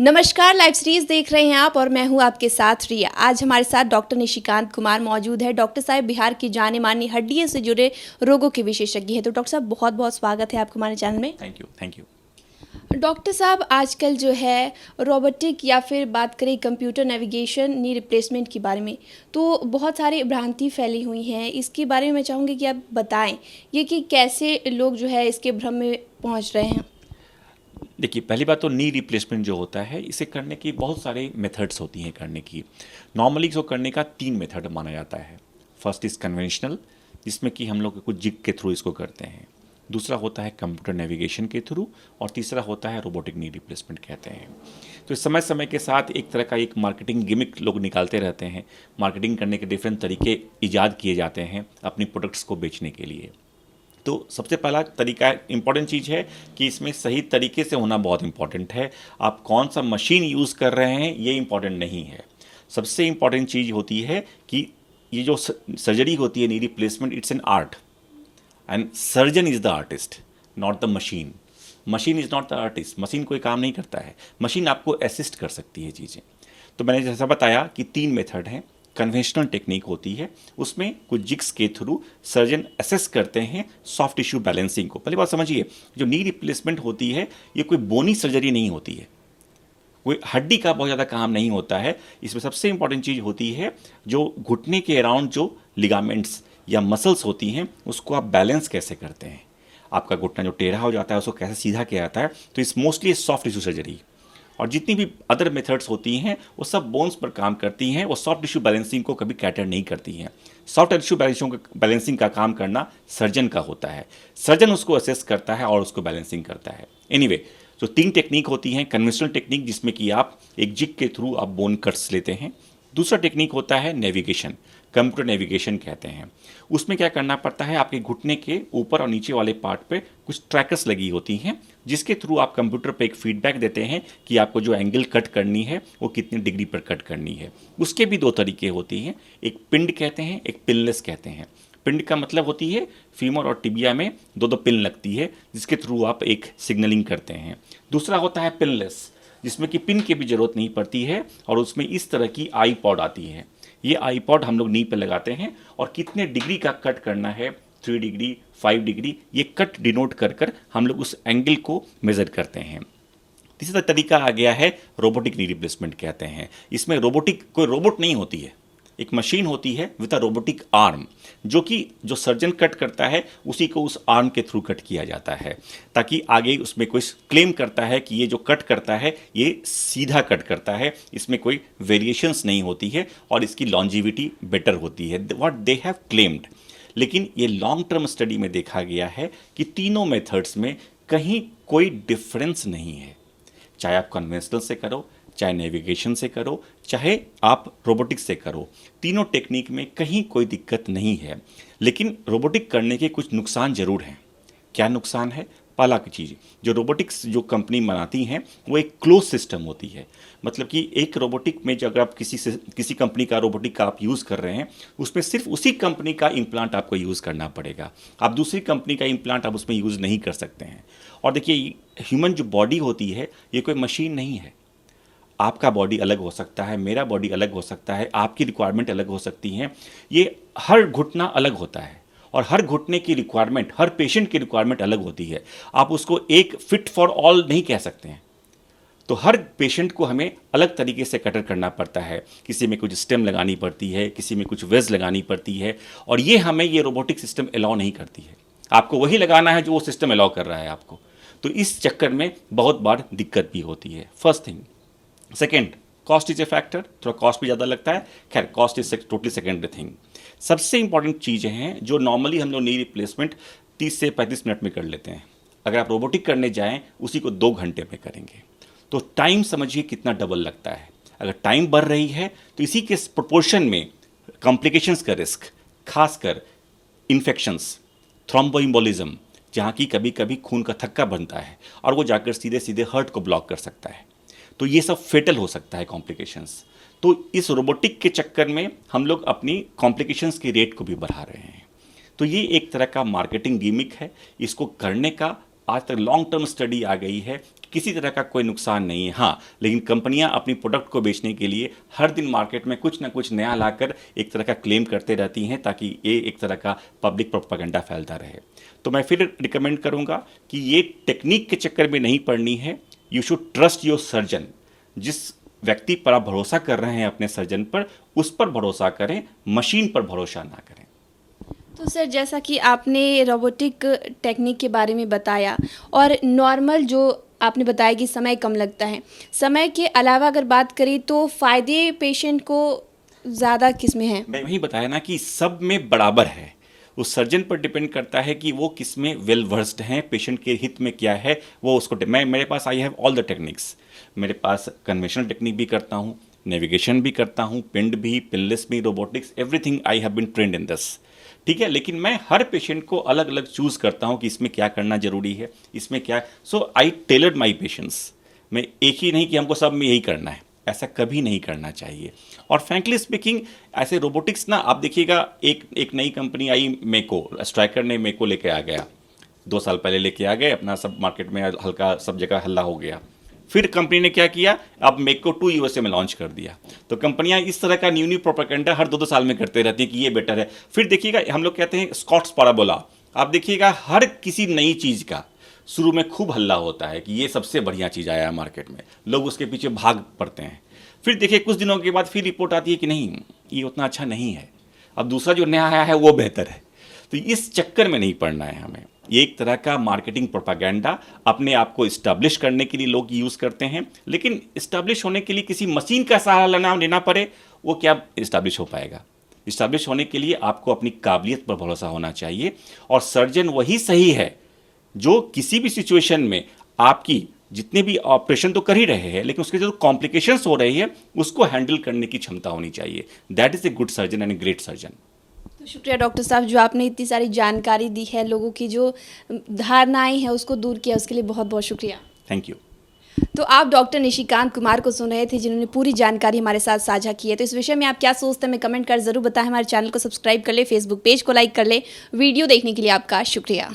नमस्कार, live series देख रहे हैं आप और मैं हूं आपके साथ रिया। आज हमारे साथ डॉक्टर निशिकांत कुमार मौजूद है। डॉक्टर साहब बिहार की जाने मानी हड्डियों से जुड़े रोगों के विशेषज्ञ हैं। तो डॉक्टर साहब बहुत बहुत स्वागत है आपको हमारे चैनल में। Thank you. डॉक्टर साहब आजकल जो है रोबोटिक या फिर बात करें कंप्यूटर नेविगेशन नी रिप्लेसमेंट के बारे में, तो बहुत सारी भ्रांति फैली हुई हैं। इसके बारे में मैं चाहूँगी कि आप बताएं ये कि कैसे लोग जो है इसके भ्रम में पहुँच रहे हैं। देखिए, पहली बात तो नी रिप्लेसमेंट जो होता है, इसे करने की बहुत सारे मेथड्स होती हैं करने की। नॉर्मली इसको करने का 3 मेथड माना जाता है। फर्स्ट इज़ कन्वेंशनल, जिसमें कि हम लोग कुछ जिग के थ्रू इसको करते हैं। दूसरा होता है कंप्यूटर नेविगेशन के थ्रू, और तीसरा होता है रोबोटिक नी रिप्लेसमेंट कहते हैं। तो समय समय के साथ एक तरह का एक मार्केटिंग गिमिक लोग निकालते रहते हैं। मार्केटिंग करने के डिफरेंट तरीके ईजाद किए जाते हैं अपनी प्रोडक्ट्स को बेचने के लिए। तो सबसे पहला तरीका इम्पॉर्टेंट चीज़ है कि इसमें सही तरीके से होना बहुत इम्पॉर्टेंट है। आप कौन सा मशीन यूज़ कर रहे हैं ये इम्पॉर्टेंट नहीं है। सबसे इम्पॉर्टेंट चीज़ होती है कि ये जो सर्जरी होती है knee replacement, it's an art and surgeon is the artist, not the machine. Machine is not the artist. Machine कोई काम नहीं करता है, मशीन आपको असिस्ट कर सकती है चीज़ें। तो मैंने जैसा बताया कि 3 मेथड हैं। कन्वेंशनल टेक्निक होती है, उसमें कुछ जिग्स के थ्रू सर्जन असेस करते हैं सॉफ्ट टिश्यू बैलेंसिंग को। पहली बात समझिए, जो नी रिप्लेसमेंट होती है ये कोई बोनी सर्जरी नहीं होती है, कोई हड्डी का बहुत ज़्यादा काम नहीं होता है। इसमें सबसे इंपॉर्टेंट चीज़ होती है जो घुटने के अराउंड जो लिगामेंट्स या मसल्स होती हैं उसको आप बैलेंस कैसे करते हैं। आपका घुटना जो टेढ़ा हो जाता है उसको कैसे सीधा किया जाता है। तो इस मोस्टली सॉफ्ट टिश्यू सर्जरी और जितनी भी अदर मेथड्स होती हैं वो सब बोन्स पर काम करती हैं। वो सॉफ्ट टिश्यू बैलेंसिंग को कभी कैटर नहीं करती हैं। सॉफ्ट टिश्यू बैलेंसिंग का काम करना सर्जन का होता है। सर्जन उसको असेस करता है और उसको बैलेंसिंग करता है। एनीवे, तो 3 टेक्निक होती हैं। कन्वेंशनल टेक्निक, जिसमें कि आप एक जिग के थ्रू आप बोन कट्स लेते हैं। दूसरा टेक्निक होता है नेविगेशन, कंप्यूटर नेविगेशन कहते हैं। उसमें क्या करना पड़ता है, आपके घुटने के ऊपर और नीचे वाले पार्ट पे कुछ ट्रैकर्स लगी होती हैं, जिसके थ्रू आप कंप्यूटर पे एक फीडबैक देते हैं कि आपको जो एंगल कट करनी है वो कितनी डिग्री पर कट करनी है। उसके भी 2 तरीके होती हैं, एक पिंड कहते हैं, एक पिनलेस कहते हैं। पिंड का मतलब होती है फीमर और टिबिया में 2 पिन लगती है, जिसके थ्रू आप एक सिग्नलिंग करते हैं। दूसरा होता है पिनलेस, जिसमें कि पिन की भी ज़रूरत नहीं पड़ती है और उसमें इस तरह की आईपॉड आती है। ये आईपॉड हम लोग नी पे लगाते हैं और कितने डिग्री का कट करना है, 3 डिग्री 5 डिग्री, ये कट डिनोट कर कर हम लोग उस एंगल को मेज़र करते हैं। तीसरा तरीका आ गया है रोबोटिक नी रिप्लेसमेंट कहते हैं। इसमें रोबोटिक कोई रोबोट नहीं होती है, एक मशीन होती है विद अ रोबोटिक आर्म, जो सर्जन कट करता है उसी को उस आर्म के थ्रू कट किया जाता है, ताकि आगे उसमें कोई क्लेम करता है कि ये जो कट करता है ये सीधा कट करता है, इसमें कोई वेरिएशंस नहीं होती है और इसकी लॉन्जिविटी बेटर होती है, व्हाट दे हैव क्लेम्ड। लेकिन ये लॉन्ग टर्म स्टडी में देखा गया है कि तीनों मेथड्स में कहीं कोई डिफरेंस नहीं है। चाहे आप कन्वेंशनल से करो, चाहे नेविगेशन से करो, चाहे आप रोबोटिक्स से करो, तीनों टेक्निक में कहीं कोई दिक्कत नहीं है। लेकिन रोबोटिक करने के कुछ नुकसान ज़रूर हैं। क्या नुकसान है? पहला की चीज़, जो रोबोटिक्स जो कंपनी बनाती हैं वो एक क्लोज सिस्टम होती है। मतलब कि एक रोबोटिक में जो अगर आप किसी कंपनी का रोबोटिक का आप यूज़ कर रहे हैं, उसमें सिर्फ उसी कंपनी का इम्प्लांट आपको यूज़ करना पड़ेगा। आप दूसरी कंपनी का इम्प्लांट आप उसमें यूज़ नहीं कर सकते हैं। और देखिए, ह्यूमन जो बॉडी होती है ये कोई मशीन नहीं है। आपका बॉडी अलग हो सकता है, मेरा बॉडी अलग हो सकता है, आपकी रिक्वायरमेंट अलग हो सकती हैं। ये हर घुटना अलग होता है और हर घुटने की रिक्वायरमेंट, हर पेशेंट की रिक्वायरमेंट अलग होती है। आप उसको एक फिट फॉर ऑल नहीं कह सकते हैं। तो हर पेशेंट को हमें अलग तरीके से कटर करना पड़ता है। किसी में कुछ स्टेम लगानी पड़ती है, किसी में कुछ वेज लगानी पड़ती है, और ये हमें ये रोबोटिक सिस्टम अलाउ नहीं करती है। आपको वही लगाना है जो वो सिस्टम अलाउ कर रहा है आपको। तो इस चक्कर में बहुत बार दिक्कत भी होती है, first thing. Second, cost is a factor, थोड़ा कॉस्ट भी ज़्यादा लगता है। खैर, cost is totally secondary thing. सबसे इंपॉर्टेंट चीज़ें हैं जो नॉर्मली हम लोग नी रिप्लेसमेंट 30 से 35 मिनट में कर लेते हैं, अगर आप रोबोटिक करने जाएं उसी को 2 घंटे में करेंगे। तो टाइम समझिए कितना डबल लगता है। अगर टाइम बढ़ रही है तो इसी के प्रोपोर्शन में कॉम्प्लिकेशंस का रिस्क, खासकर इन्फेक्शंस, थ्रोम्बोइम्बोलिज्म, जहाँ की कभी कभी खून का थक्का बनता है और वो जाकर सीधे सीधे हार्ट को ब्लॉक कर सकता है। तो ये सब फेटल हो सकता है कॉम्प्लिकेशंस। तो इस रोबोटिक के चक्कर में हम लोग अपनी कॉम्प्लिकेशंस की रेट को भी बढ़ा रहे हैं। तो ये एक तरह का मार्केटिंग गिमिक है। इसको करने का आज तक लॉन्ग टर्म स्टडी आ गई है, किसी तरह का कोई नुकसान नहीं है। हाँ, लेकिन कंपनियां अपनी प्रोडक्ट को बेचने के लिए हर दिन मार्केट में कुछ ना कुछ नया लाकर एक तरह का क्लेम करते रहती हैं, ताकि ये एक तरह का पब्लिक प्रोपेगेंडा फैलता रहे। तो मैं फिर रिकमेंड करूंगा कि ये टेक्निक के चक्कर में नहीं पड़नी है। You should trust your surgeon. जिस व्यक्ति पर आप भरोसा कर रहे हैं अपने सर्जन पर, उस पर भरोसा करें, मशीन पर भरोसा ना करें। तो सर, जैसा कि आपने रोबोटिक टेक्निक के बारे में बताया और नॉर्मल जो आपने बताया कि समय कम लगता है, समय के अलावा अगर बात करें तो फ़ायदे पेशेंट को ज़्यादा किस में है? मैं वही बताया ना कि सब में बराबर है। उस सर्जन पर डिपेंड करता है कि वो किस में वेल वर्स्ड हैं, पेशेंट के हित में क्या है वो उसको। मेरे पास I have all the techniques. मेरे पास कन्वेंशनल टेक्निक भी करता हूँ, नेविगेशन भी करता हूँ, पिंड भी, पिनलेस भी, robotics, everything I have been trained in this. ठीक है, लेकिन मैं हर पेशेंट को अलग अलग चूज़ करता हूँ कि इसमें क्या करना जरूरी है, इसमें क्या। सो आई टेलर्ड माई पेशेंट्स। मैं एक ही नहीं कि हमको सब में यही करना है, ऐसा कभी नहीं करना चाहिए। और फ्रैंकली स्पीकिंग, ऐसे रोबोटिक्स ना, आप देखिएगा एक नई कंपनी आई मेको, स्ट्राइकर ने मेको लेके आ गया, 2 साल पहले लेके आ गए, अपना सब मार्केट में हल्का सब जगह हल्ला हो गया। फिर कंपनी ने क्या किया, अब मेको 2 यूएसए में लॉन्च कर दिया। तो कंपनियां इस तरह का न्यू प्रोपेगेंडा हर 2-2 साल में करते रहती हैं कि ये बेटर है। फिर देखिएगा, हम लोग कहते हैं स्कॉट्स पैराबोला, आप देखिएगा हर किसी नई चीज़ का शुरू में खूब हल्ला होता है कि ये सबसे बढ़िया चीज़ आया है मार्केट में, लोग उसके पीछे भाग पड़ते हैं। फिर देखिए कुछ दिनों के बाद फिर रिपोर्ट आती है कि नहीं, ये उतना अच्छा नहीं है, अब दूसरा जो नया आया है वो बेहतर है। तो इस चक्कर में नहीं पड़ना है हमें। ये एक तरह का मार्केटिंग प्रोपेगेंडा अपने आप को इस्टेब्लिश करने के लिए लोग यूज़ करते हैं, लेकिन इस्टेब्लिश होने के लिए किसी मशीन का सहारा लेना पड़े, वो क्या इस्टेब्लिश हो पाएगा। इस्टेब्लिश होने के लिए आपको अपनी काबिलियत पर भरोसा होना चाहिए, और सर्जन वही सही है जो किसी भी सिचुएशन में आपकी जितने भी ऑपरेशन तो कर ही रहे हैं, लेकिन उसके जो कॉम्प्लिकेशंस हो रही है उसको हैंडल करने की क्षमता होनी चाहिए। That is a good surgeon and a great surgeon. तो शुक्रिया डॉक्टर साहब, जो आपने इतनी सारी जानकारी दी है, लोगों की जो धारणाएं हैं उसको दूर किया, उसके लिए बहुत बहुत शुक्रिया। Thank you. तो आप डॉक्टर निशिकांत कुमार को सुन रहे थे, जिन्होंने पूरी जानकारी हमारे साथ साझा की है। तो इस विषय में आप क्या सोचते हैं, हमें कमेंट कर ज़रूर बताएं। हमारे चैनल को सब्सक्राइब कर ले, फेसबुक पेज को लाइक कर ले। वीडियो देखने के लिए आपका शुक्रिया।